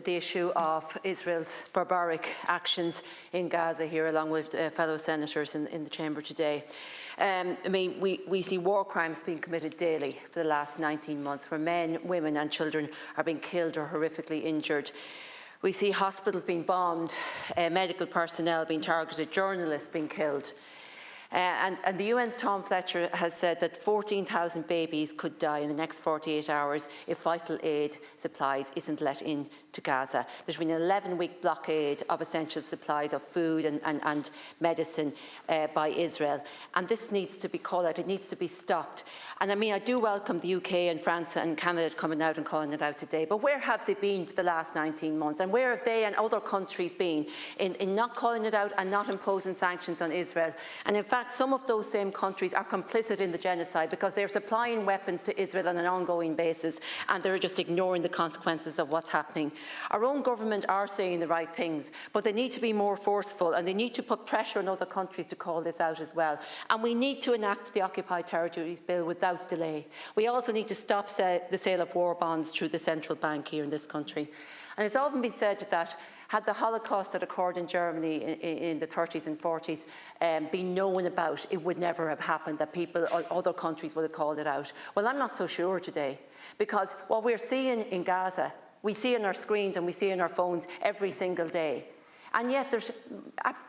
the issue of Israel's barbaric actions in Gaza here, along with fellow senators in the chamber today. We see war crimes being committed daily for the last 19 months, where men, women and children are being killed or horrifically injured. We see hospitals being bombed, medical personnel being targeted, journalists being killed. And the UN's Tom Fletcher has said that 14,000 babies could die in the next 48 hours if vital aid supplies isn't let in to Gaza. There's been an 11-week blockade of essential supplies of food and medicine by Israel. And this needs to be called out. It needs to be stopped. And I do welcome the UK and France and Canada coming out and calling it out today. But where have they been for the last 19 months? And where have they and other countries been in not calling it out and not imposing sanctions on Israel? And in fact, some of those same countries are complicit in the genocide because they're supplying weapons to Israel on an ongoing basis, and they're just ignoring the consequences of what's happening. Our own government are saying the right things, but they need to be more forceful, and they need to put pressure on other countries to call this out as well. And we need to enact the Occupied Territories Bill without delay. We also need to stop the sale of war bonds through the central bank here in this country. And it's often been said that had the Holocaust that occurred in Germany in the 30s and 40s been known about, it would never have happened, that people or other countries would have called it out. Well, I'm not so sure today, because what we're seeing in Gaza, we see on our screens and we see on our phones every single day. And yet there's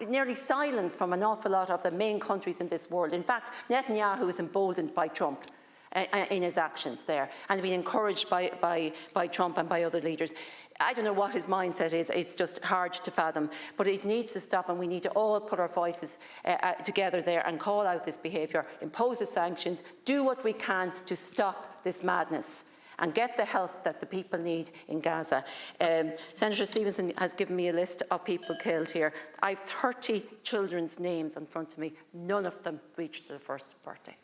nearly silence from an awful lot of the main countries in this world. In fact, Netanyahu is emboldened by Trump in his actions there, and being encouraged by Trump and by other leaders. I don't know what his mindset is. It's just hard to fathom. But it needs to stop, and we need to all put our voices together there and call out this behaviour, impose the sanctions, do what we can to stop this madness and get the help that the people need in Gaza. Senator Stevenson has given me a list of people killed here. I have 30 children's names in front of me. None of them reached their first birthday.